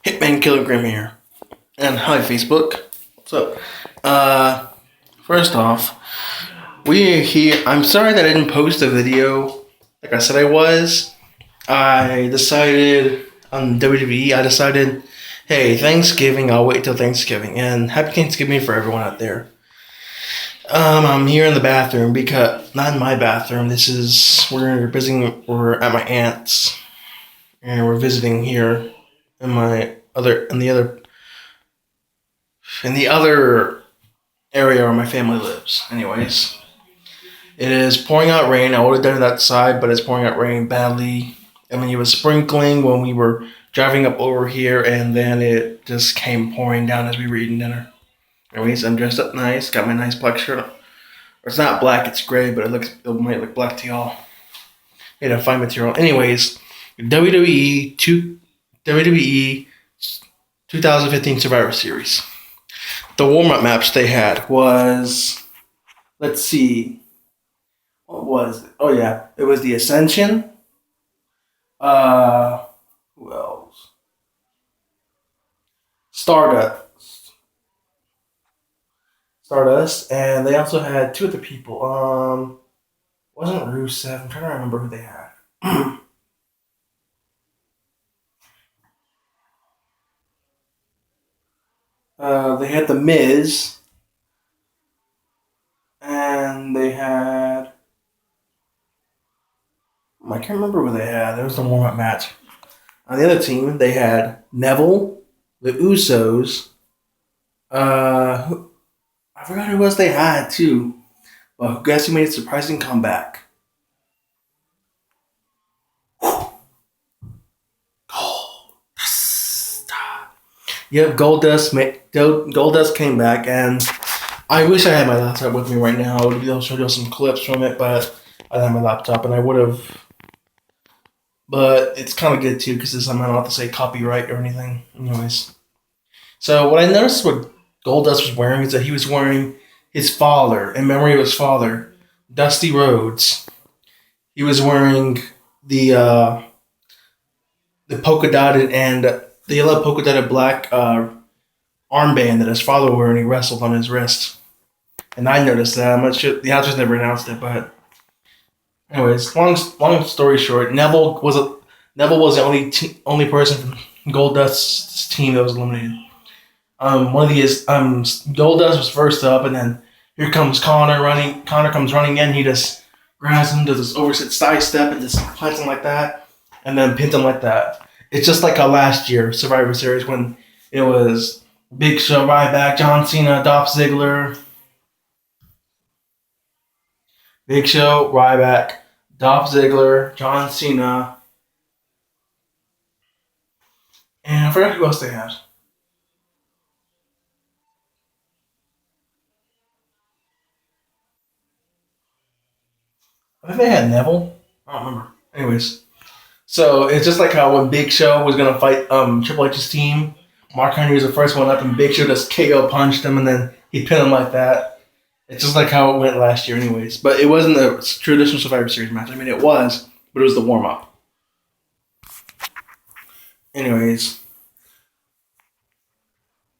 Hitman Kilogram here. And hi Facebook. What's up? First off, we're here. I'm sorry that I didn't post a video like I said I was. I decided on WWE, I decided, hey, Thanksgiving, I'll wait till Thanksgiving. And happy Thanksgiving for everyone out there. I'm here in the bathroom because, not in my bathroom, we're at my aunt's. And we're visiting here in the other area where my family lives. Anyways, it is pouring out rain. I would have done it outside, but it's pouring out rain badly. I mean, it was sprinkling when we were driving up over here, and then it just came pouring down as we were eating dinner. Anyways, I'm dressed up nice. Got my nice black shirt on. Or it's not black, it's gray, but it might look black to y'all. Made a fine material. Anyways, WWE 2015 Survivor Series. The warm-up match they had was, let's see, what was it? Oh yeah, it was the Ascension. Who else? Stardust, and they also had two other people. Wasn't Rusev? I'm trying to remember who they had. They had The Miz, and they had. I can't remember who they had. It was the warm-up match. On the other team, they had Neville, the Usos. I forgot who else they had too. Well, guess who made a surprising comeback? Yep, Goldust came back, and I wish I had my laptop with me right now. I would be able to show you some clips from it, but I don't have my laptop, and I would have. But it's kind of good too, because I'm not allowed to say copyright or anything. Anyways, so what I noticed what Goldust was wearing is that he was wearing his father, in memory of his father, Dusty Rhodes. He was wearing the polka dotted and the yellow polka dotted black armband that his father wore when he wrestled on his wrist. And I noticed that. I'm not sure the announcers never announced it, but anyways, long story short, Neville was the only person from Goldust's team that was eliminated. Goldust was first up, and then here comes Connor running. Connor comes running in. He just grabs him, does this overset side step, and just plants him like that, and then pins him like that. It's just like last year Survivor Series when it was Big Show, Ryback, John Cena, Dolph Ziggler. Big Show, Ryback, Dolph Ziggler, John Cena, and I forgot who else they had. I think they had Neville. I don't remember. Anyways, so it's just like how when Big Show was gonna fight Triple H's team, Mark Henry was the first one up, and Big Show just KO punched him, and then he pinned him like that. It's just like how it went last year, anyways. But it wasn't a traditional Survivor Series match. I mean, it was, but it was the warm up. Anyways,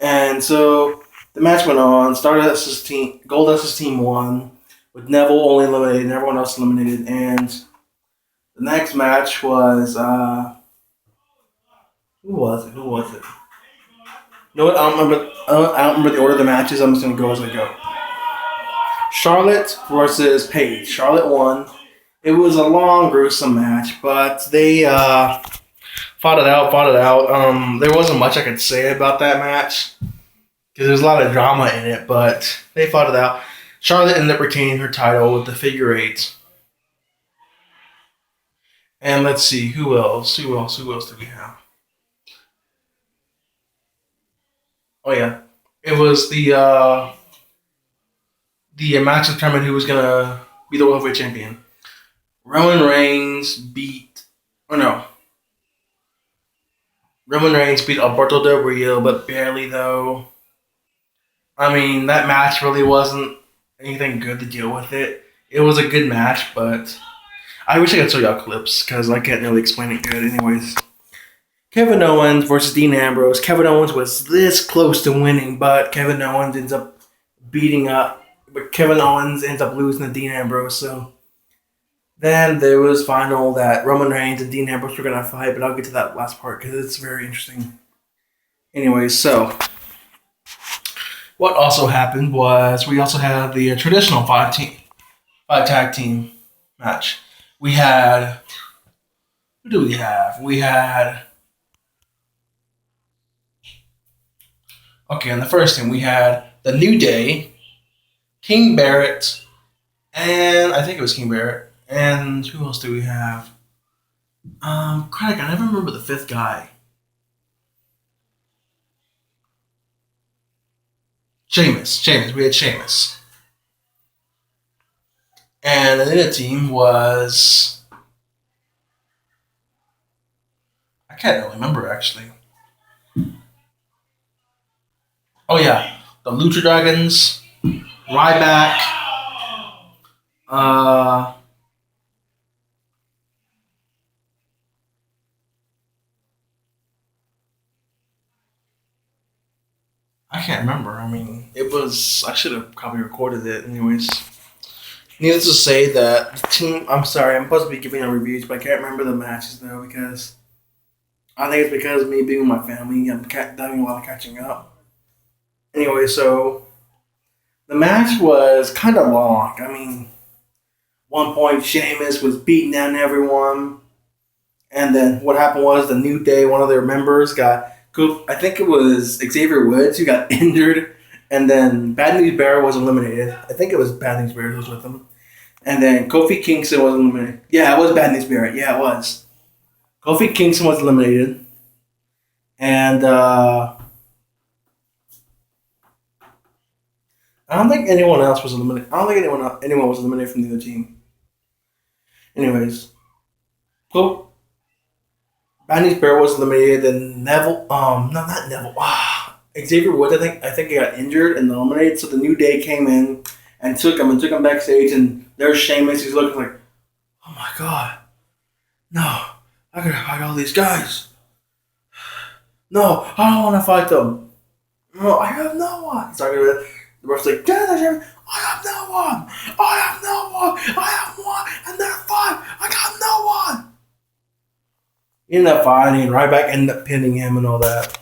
and so the match went on. Goldust's team won, with Neville only eliminated and everyone else eliminated. And the next match was who was it? You know what? I don't remember the order of the matches. I'm just gonna go as I go. Charlotte versus Paige. Charlotte won. It was a long, gruesome match, but they fought it out. There wasn't much I could say about that match because there's a lot of drama in it, but they fought it out. Charlotte ended up retaining her title with the figure eight. And let's see, who else did we have? Oh yeah, it was the match determined who was gonna be the World Heavyweight Champion. Roman Reigns beat Alberto Del Rio, but barely though. I mean, that match really wasn't anything good to deal with it. It was a good match, but I wish I could show y'all clips because I can't really explain it good anyways. Kevin Owens versus Dean Ambrose. Kevin Owens was this close to winning, but Kevin Owens ends up beating up. But Kevin Owens ends up losing to Dean Ambrose. So then there was final that Roman Reigns and Dean Ambrose were gonna fight, but I'll get to that last part because it's very interesting. Anyways, so what also happened was we also had the traditional five tag team match. We had who do we have? We had okay on the first team we had the New Day, King Barrett, and I think it was King Barrett. And who else do we have? Craig, I never remember the fifth guy. Sheamus. We had Sheamus. And the other team was I can't really remember actually. Oh yeah, the Lucha Dragons, Ryback, uh, I can't remember. I mean, it was I should have probably recorded it anyways. Needless to say that the team. I'm sorry, I'm supposed to be giving out reviews, but I can't remember the matches though because I think it's because of me being with my family. I'm doing a lot of catching up. Anyway, so the match was kind of long. I mean, one point Sheamus was beating down everyone, and then what happened was the New Day, one of their members got. I think it was Xavier Woods who got injured, and then Bad News Bear was eliminated. I think it was Bad News Bear who was with him. And then Kofi Kingston was eliminated. Yeah, it was Bad News Bear. Yeah, it was. Kofi Kingston was eliminated. And I don't think anyone else was eliminated. I don't think anyone was eliminated from the other team. Anyways, Kofi, Bad News Bear was eliminated. Then Neville, no, not Neville. Xavier Woods, I think he got injured and eliminated. So the New Day came in and took him backstage, and there's Sheamus. He's looking like, oh my god, no, I gotta fight all these guys. No, I don't want to fight them. No, I have no one. He's talking about the ref's like, get out of I have no one. I have no one. I have one, and they're five. I got no one. He ended up fighting, and Ryback ended up pinning him and all that.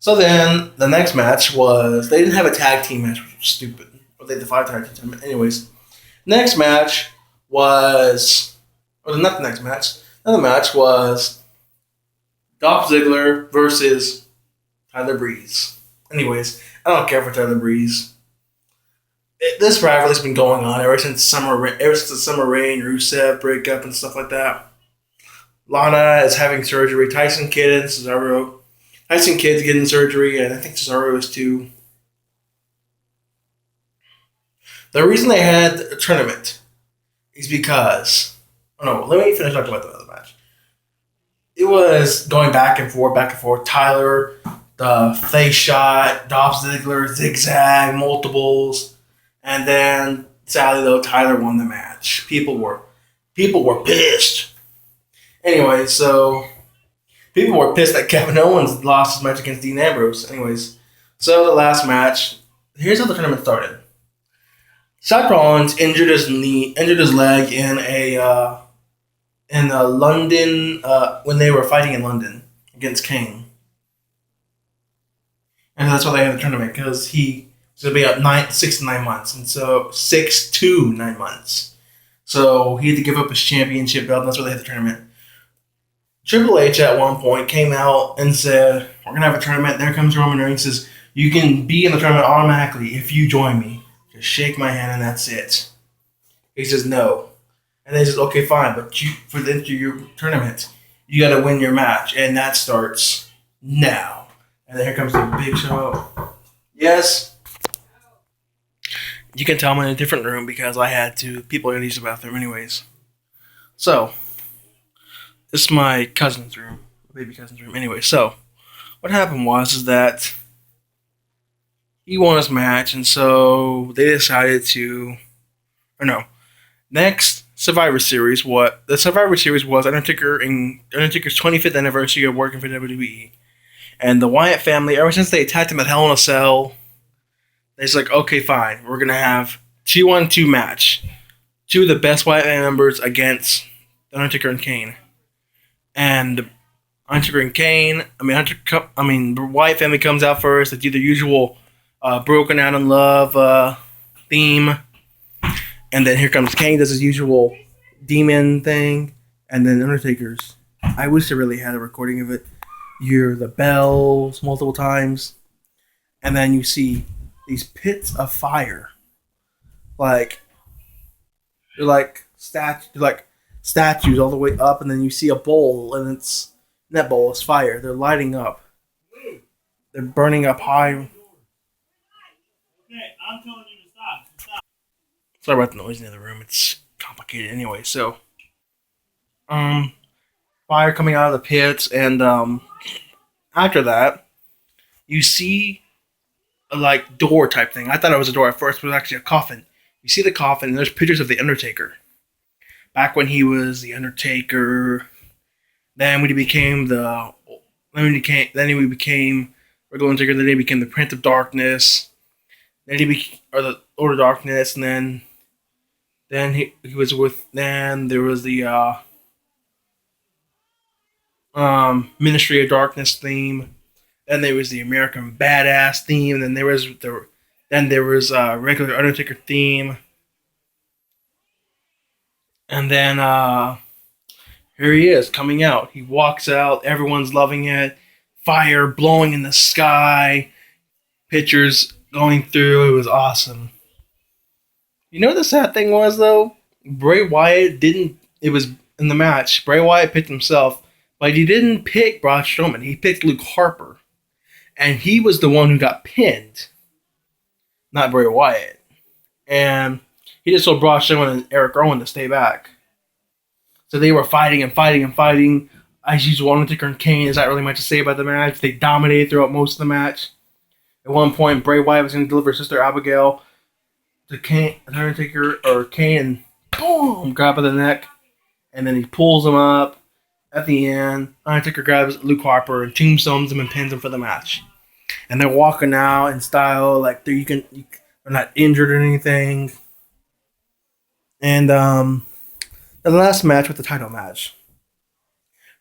So then the next match was they didn't have a tag team match, which was stupid. But they had the five tag team. Anyways, next match was, or not the next match. Another match was Dolph Ziggler versus Tyler Breeze. Anyways, I don't care for Tyler Breeze. This rivalry's been going on ever since the Summer Rain, Rusev breakup and stuff like that. Lana is having surgery. Tyson Kidd and Cesaro. Tyson Kidd's getting surgery, and I think Cesaro is too. The reason they had a tournament is because. Oh no, let me finish talking about the other match. It was going back and forth. Tyler, the face shot, Dolph Ziggler, zigzag, multiples, and then sadly though, Tyler won the match. People were pissed. Anyway, so people were pissed that Kevin Owens lost his match against Dean Ambrose. Anyways, so the last match. Here's how the tournament started. Seth Rollins injured his leg in London when they were fighting in London against Kane, and that's why they had the tournament because he was going to be out 6 to 9 months, and so 6 to 9 months. So he had to give up his championship belt, and that's why they had the tournament. Triple H at one point came out and said, "We're gonna have a tournament." There comes Roman Reigns. Says, "You can be in the tournament automatically if you join me. Just shake my hand and that's it." He says no, and they says, "Okay, fine, but for the your tournament, you got to win your match, and that starts now." And then here comes the big show. Yes, you can tell I'm in a different room because I had to. People are gonna use the bathroom anyways. So. This is my cousin's room, baby cousin's room. Anyway, so what happened was that he won his match, and so they decided to, or no, next Survivor Series. What the Survivor Series was Undertaker's 25th anniversary of working for WWE, and the Wyatt family. Ever since they attacked him at Hell in a Cell, it's like, okay, fine, we're gonna have 2-on-2 match, two of the best Wyatt family members against Undertaker and Kane, and Undertaker and Kane. The Wyatt family comes out first. They do the usual broken out in love theme. And then here comes Kane, does his usual demon thing. And then Undertaker's. I wish I really had a recording of it. You hear the bells multiple times. And then you see these pits of fire. They're like statues all the way up. And then you see a bowl. And that bowl is fire. They're lighting up. They're burning up high. Okay, I'm telling you to stop. Sorry about the noise in the other room. It's complicated anyway. So, fire coming out of the pits, and after that, you see a door type thing. I thought it was a door at first, but it was actually a coffin. You see the coffin, and there's pictures of the Undertaker. Back when he was the Undertaker, then when he became regular Undertaker, then he became the Prince of Darkness. Then the Lord of Darkness, and then he was with. Then there was the Ministry of Darkness theme. Then there was the American Badass theme. And then there was regular Undertaker theme. And then here he is coming out. He walks out. Everyone's loving it. Fire blowing in the sky. Pictures going through. It was awesome. You know what the sad thing was, though? Bray Wyatt didn't... It was in the match. Bray Wyatt picked himself. But he didn't pick Braun Strowman. He picked Luke Harper. And he was the one who got pinned. Not Bray Wyatt. And he just told Braun Strowman and Eric Rowan to stay back. So they were fighting and fighting and fighting. As usual, Undertaker and Kane, there's not really much to say about the match. They dominated throughout most of the match. At one point, Bray Wyatt was going to deliver Sister Abigail to Kane, Undertaker, or Kane, and boom, grab by the neck, and then he pulls him up. At the end, Undertaker grabs Luke Harper and tombstones him and pins him for the match. And they're walking out in style, like they're not injured or anything. And the last match was the title match.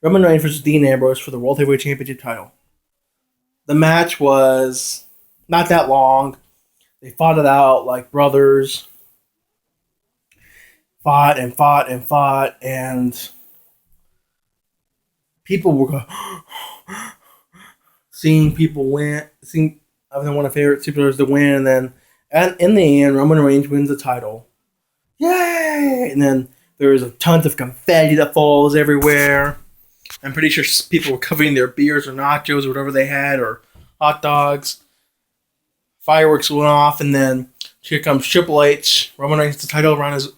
Roman Reigns versus Dean Ambrose for the World Heavyweight Championship title. The match was not that long. They fought it out like brothers. Fought, and people were going, seeing people win. Seeing one of my favorite superstars to win, and in the end, Roman Reigns wins the title. Yay! And then there was tons of confetti that falls everywhere. I'm pretty sure people were covering their beers or nachos or whatever they had, or hot dogs. Fireworks went off, and then here comes Triple H. Roman Reigns the title around his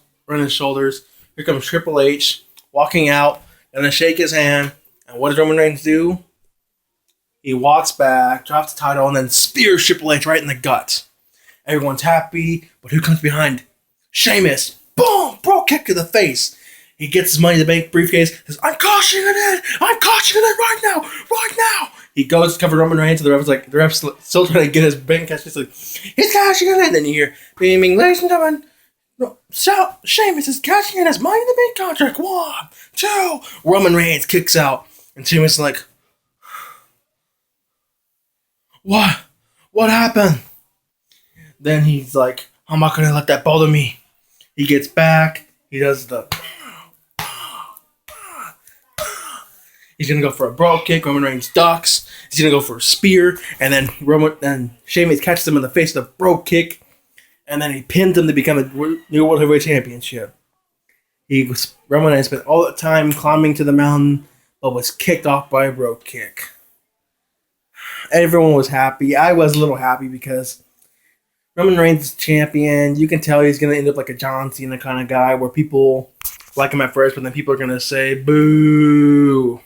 shoulders. Here comes Triple H walking out, and then shake his hand. And what does Roman Reigns do? He walks back, drops the title, and then spears Triple H right in the gut. Everyone's happy, but who comes behind? Sheamus. Boom! Bro kick to the face. He gets his Money in the Bank briefcase. Says, "I'm cashing it in. I'm cashing it in right now. Right now." He goes to cover Roman Reigns, and the ref's still trying to get his bank cash. He's like, "He's cashing it in." And then you hear, "Beaming, ladies and gentlemen, Sheamus is cashing in his Money in the Bank contract. 1, 2." Roman Reigns kicks out, and Sheamus is like, "What? What happened?" Then he's like, "I'm not gonna let that bother me." He gets back. He does the. He's gonna go for a brogue kick. Roman Reigns ducks. He's gonna go for a spear, and then Sheamus catches him in the face with a brogue kick, and then he pins him to become a new World Heavyweight Championship. Roman Reigns spent all the time climbing to the mountain, but was kicked off by a brogue kick. Everyone was happy. I was a little happy because Roman Reigns is champion. You can tell he's gonna end up like a John Cena kind of guy, where people like him at first, but then people are gonna say boo.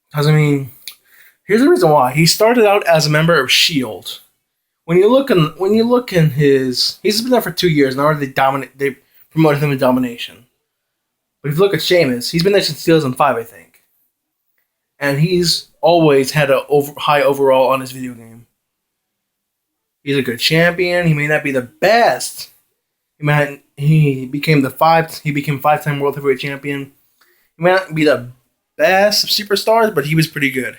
Because, I mean, here's the reason why. He started out as a member of S.H.I.E.L.D., when you look in his, he's been there for 2 years and already they promoted him to domination. But if you look at Sheamus, he's been there since 2005, I think, and he's always had a high overall on his video game. He's a good champion. He may not be the best. He became 5-time world heavyweight champion. He may not be the best of superstars, but he was pretty good.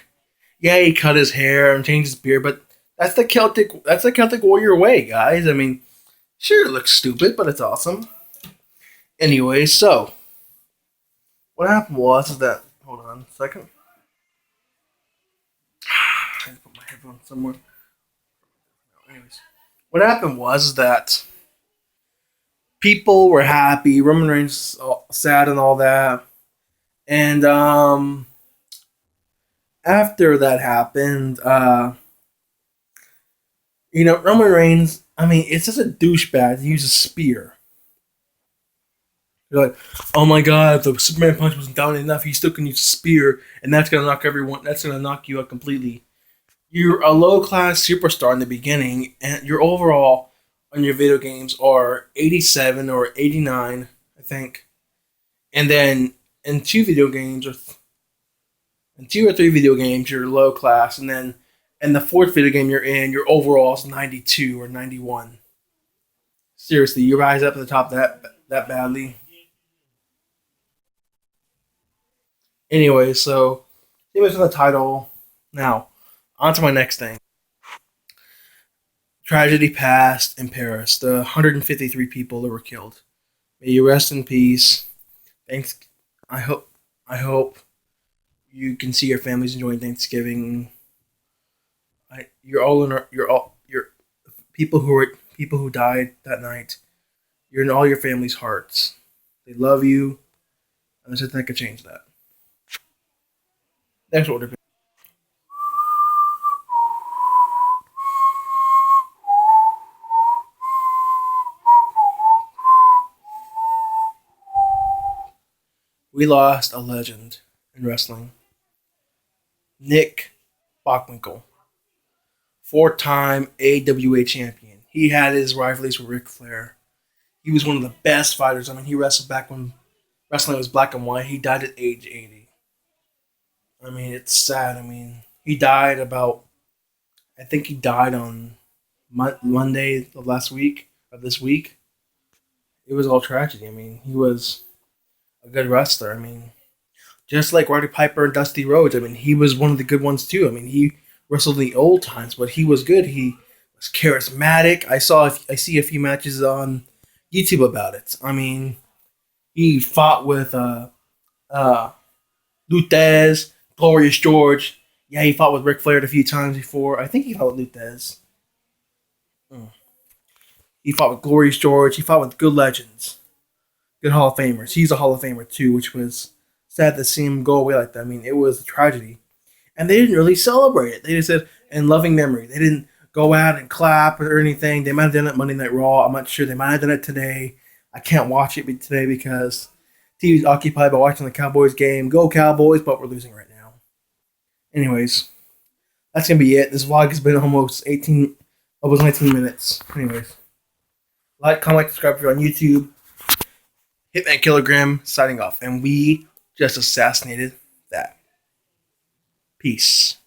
Yeah, he cut his hair and changed his beard, but that's the Celtic warrior way, guys. I mean, sure it looks stupid, but it's awesome. Anyway, so what happened was that, hold on a second. I had to put my headphones somewhere. Anyways, what happened was that people were happy. Roman Reigns sad and all that, and after that happened, Roman Reigns. I mean, it's just a douchebag to use a spear. You're like, oh my god, if the Superman punch wasn't down enough, he still can use a spear, and that's gonna knock everyone. That's gonna knock you out completely. You're a low class superstar in the beginning, and your overall on your video games are 87 or 89, I think. And then in in 2 or 3 video games, you're low class, and then in the 4th video game you're in, your overall is 92 or 91. Seriously, you rise up to the top that badly. Anyway, so he was in the title. Now, on to my next thing. Tragedy passed in Paris. The 153 people that were killed. May you rest in peace. Thanks. I hope. I hope you can see your families enjoying Thanksgiving. You're all in. You're people who died that night. You're in all your family's hearts. They love you, and there's nothing that could change that. Next order. We lost a legend in wrestling. Nick Bockwinkel, 4-time AWA champion. He had his rivalries with Ric Flair. He was one of the best fighters. I mean, he wrestled back when wrestling was black and white. He died at age 80. I mean, it's sad. I mean, I think he died on Monday of last week, of this week. It was all tragedy. I mean, he was a good wrestler. I mean, just like Roddy Piper and Dusty Rhodes. I mean, he was one of the good ones too. I mean, he wrestled in the old times, but he was good. He was charismatic. I see a few matches on YouTube about it. I mean, he fought with uh, Lutez, Glorious George. Yeah, he fought with Ric Flair a few times before. I think he fought with Lutez. Hmm. He fought with Glorious George. He fought with good legends, good Hall of Famers. He's a Hall of Famer too, which was sad to see him go away like that. I mean, it was a tragedy. And they didn't really celebrate it. They just said, in loving memory. They didn't go out and clap or anything. They might have done it Monday Night Raw. I'm not sure. They might have done it today. I can't watch it today because TV's occupied by watching the Cowboys game. Go Cowboys, but we're losing right now. Anyways, that's going to be it. This vlog has been almost 19 minutes. Anyways, like, comment, subscribe if you're on YouTube. Hitman Kilogram signing off. And we just assassinated that. Peace.